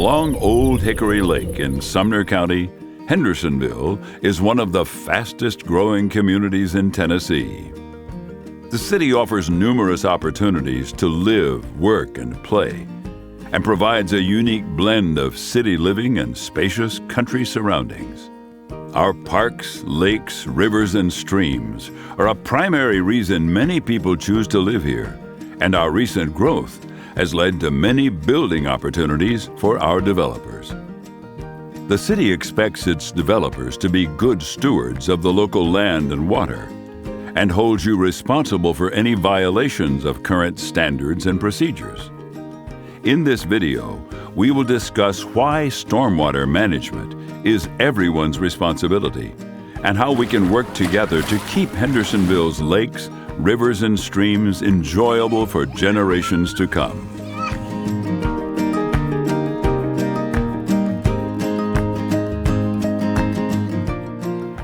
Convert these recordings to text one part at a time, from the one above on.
Along Old Hickory Lake in Sumner County, Hendersonville is one of the fastest growing communities in Tennessee. The city offers numerous opportunities to live, work, and play, and provides a unique blend of city living and spacious country surroundings. Our parks, lakes, rivers, and streams are a primary reason many people choose to live here, and our recent growth has led to many building opportunities for our developers. The city expects its developers to be good stewards of the local land and water, and holds you responsible for any violations of current standards and procedures. In this video, we will discuss why stormwater management is everyone's responsibility and how we can work together to keep Hendersonville's lakes, rivers, and streams enjoyable for generations to come.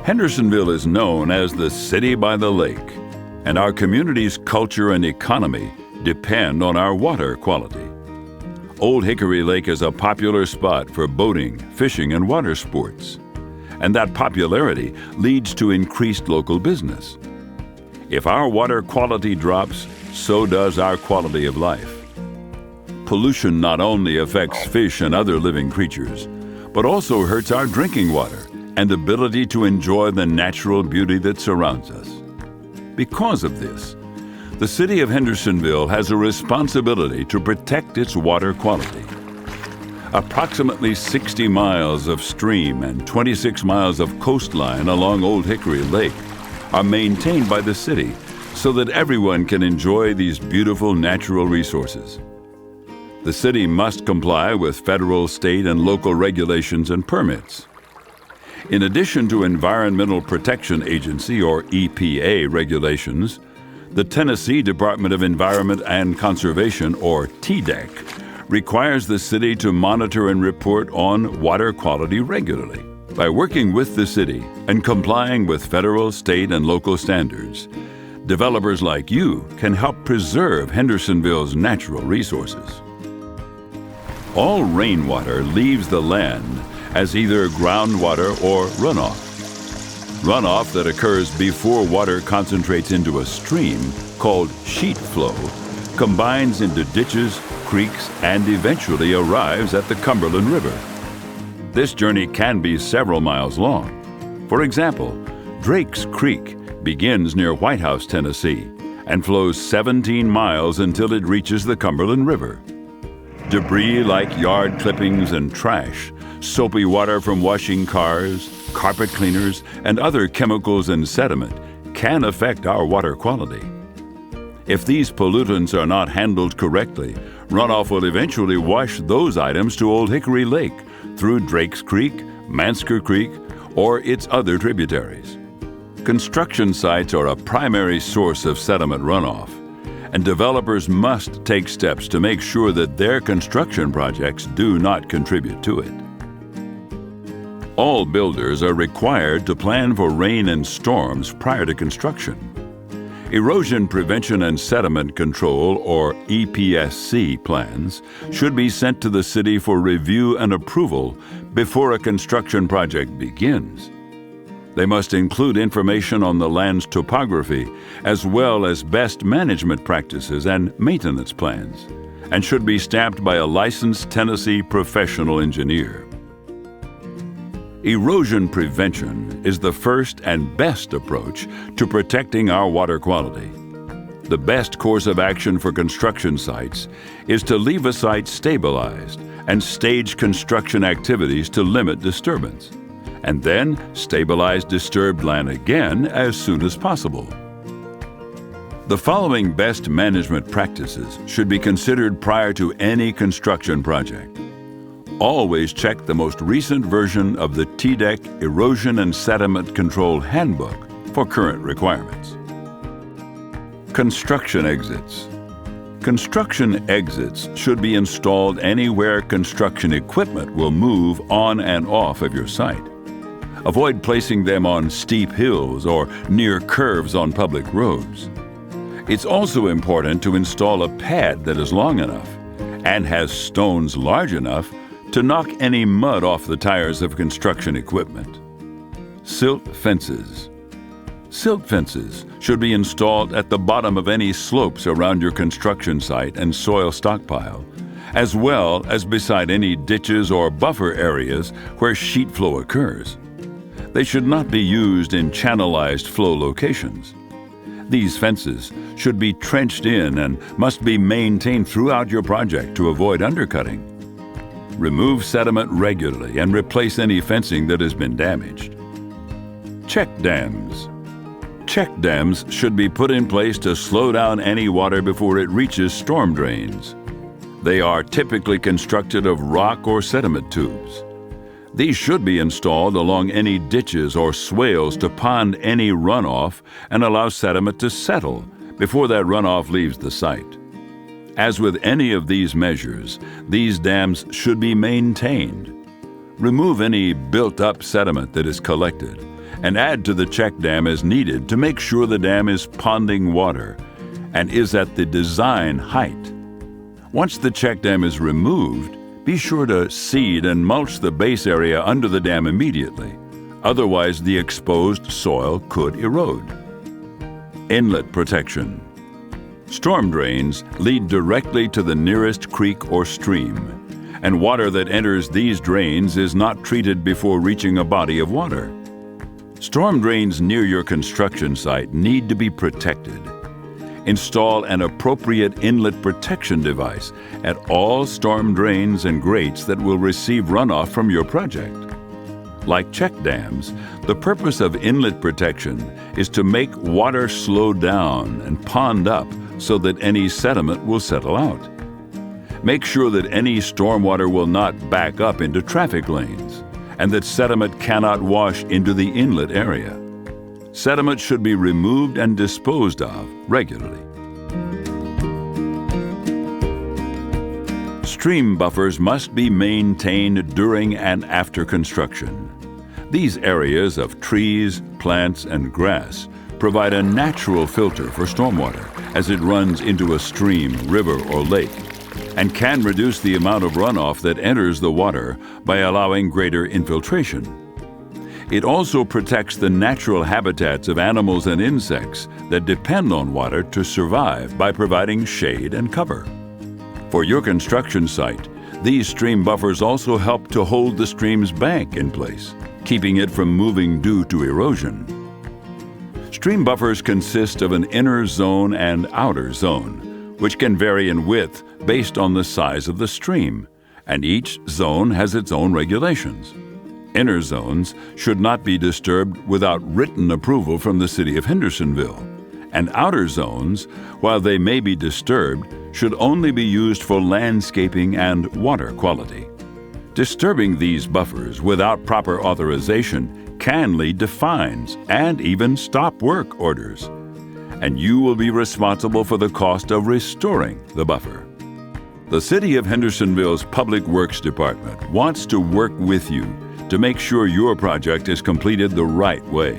Hendersonville is known as the City by the Lake, and our community's culture and economy depend on our water quality. Old Hickory Lake is a popular spot for boating, fishing, and water sports, and that popularity leads to increased local business. If our water quality drops, so does our quality of life. Pollution not only affects fish and other living creatures, but also hurts our drinking water and ability to enjoy the natural beauty that surrounds us. Because of this, the city of Hendersonville has a responsibility to protect its water quality. Approximately 60 miles of stream and 26 miles of coastline along Old Hickory Lake are maintained by the city so that everyone can enjoy these beautiful natural resources. The city must comply with federal, state, and local regulations and permits. In addition to Environmental Protection Agency, or EPA, regulations, the Tennessee Department of Environment and Conservation, or TDEC, requires the city to monitor and report on water quality regularly. By working with the city and complying with federal, state, and local standards, developers like you can help preserve Hendersonville's natural resources. All rainwater leaves the land as either groundwater or runoff. Runoff that occurs before water concentrates into a stream, called sheet flow, combines into ditches, creeks, and eventually arrives at the Cumberland River. This journey can be several miles long. For example, Drake's Creek begins near White House, Tennessee, and flows 17 miles until it reaches the Cumberland River. Debris like yard clippings and trash, soapy water from washing cars, carpet cleaners, and other chemicals and sediment can affect our water quality. If these pollutants are not handled correctly, runoff will eventually wash those items to Old Hickory Lake through Drake's Creek, Mansker Creek, or its other tributaries. Construction sites are a primary source of sediment runoff, and developers must take steps to make sure that their construction projects do not contribute to it. All builders are required to plan for rain and storms prior to construction. Erosion Prevention and Sediment Control, or EPSC, plans should be sent to the city for review and approval before a construction project begins. They must include information on the land's topography, as well as best management practices and maintenance plans, and should be stamped by a licensed Tennessee professional engineer. Erosion prevention is the first and best approach to protecting our water quality. The best course of action for construction sites is to leave a site stabilized and stage construction activities to limit disturbance, and then stabilize disturbed land again as soon as possible. The following best management practices should be considered prior to any construction project. Always check the most recent version of the TDEC Erosion and Sediment Control Handbook for current requirements. Construction exits. Construction exits should be installed anywhere construction equipment will move on and off of your site. Avoid placing them on steep hills or near curves on public roads. It's also important to install a pad that is long enough and has stones large enough To knock any mud off the tires of construction equipment. Silt fences. Silt fences should be installed at the bottom of any slopes around your construction site and soil stockpile, as well as beside any ditches or buffer areas where sheet flow occurs. They should not be used in channelized flow locations. These fences should be trenched in and must be maintained throughout your project to avoid undercutting. Remove sediment regularly and replace any fencing that has been damaged. Check dams. Check dams should be put in place to slow down any water before it reaches storm drains. They are typically constructed of rock or sediment tubes. These should be installed along any ditches or swales to pond any runoff and allow sediment to settle before that runoff leaves the site. As with any of these measures, these dams should be maintained. Remove any built-up sediment that is collected and add to the check dam as needed to make sure the dam is ponding water and is at the design height. Once the check dam is removed, be sure to seed and mulch the base area under the dam immediately. Otherwise, the exposed soil could erode. Inlet protection. Storm drains lead directly to the nearest creek or stream, and water that enters these drains is not treated before reaching a body of water. Storm drains near your construction site need to be protected. Install an appropriate inlet protection device at all storm drains and grates that will receive runoff from your project. Like check dams, the purpose of inlet protection is to make water slow down and pond up so that any sediment will settle out. Make sure that any stormwater will not back up into traffic lanes and that sediment cannot wash into the inlet area. Sediment should be removed and disposed of regularly. Stream buffers must be maintained during and after construction. These areas of trees, plants, and grass provide a natural filter for stormwater as it runs into a stream, river, or lake, and can reduce the amount of runoff that enters the water by allowing greater infiltration. It also protects the natural habitats of animals and insects that depend on water to survive by providing shade and cover. For your construction site, these stream buffers also help to hold the stream's bank in place, keeping it from moving due to erosion. Stream buffers consist of an inner zone and outer zone, which can vary in width based on the size of the stream, and each zone has its own regulations. Inner zones should not be disturbed without written approval from the City of Hendersonville, and outer zones, while they may be disturbed, should only be used for landscaping and water quality. Disturbing these buffers without proper authorization can lead to fines and even stop work orders, and you will be responsible for the cost of restoring the buffer. The City of Hendersonville's Public Works Department wants to work with you to make sure your project is completed the right way.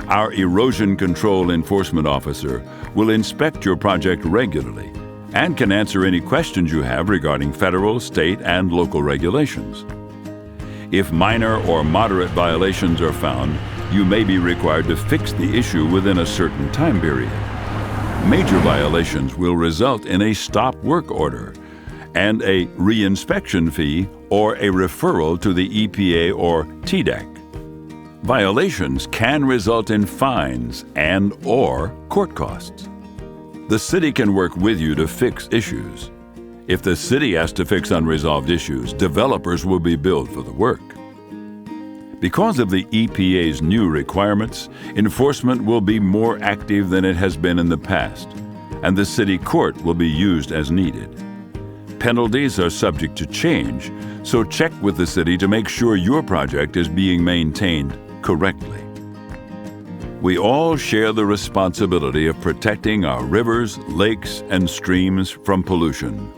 Our Erosion Control Enforcement Officer will inspect your project regularly and can answer any questions you have regarding federal, state, and local regulations. If minor or moderate violations are found, you may be required to fix the issue within a certain time period. Major violations will result in a stop work order and a reinspection fee or a referral to the EPA or TDEC. Violations can result in fines and/or court costs. The city can work with you to fix issues. If the city has to fix unresolved issues, developers will be billed for the work. Because of the EPA's new requirements, enforcement will be more active than it has been in the past, and the city court will be used as needed. Penalties are subject to change, so check with the city to make sure your project is being maintained correctly. We all share the responsibility of protecting our rivers, lakes, and streams from pollution.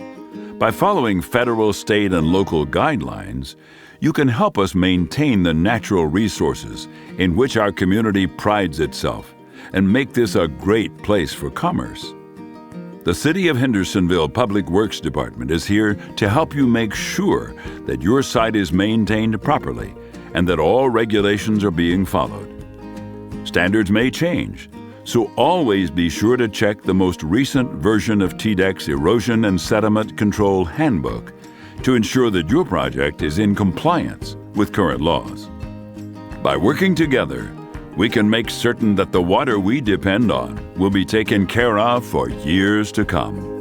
By following federal, state, and local guidelines, you can help us maintain the natural resources in which our community prides itself and make this a great place for commerce. The City of Hendersonville Public Works Department is here to help you make sure that your site is maintained properly and that all regulations are being followed. Standards may change, so always be sure to check the most recent version of TDEC's Erosion and Sediment Control Handbook to ensure that your project is in compliance with current laws. By working together, we can make certain that the water we depend on will be taken care of for years to come.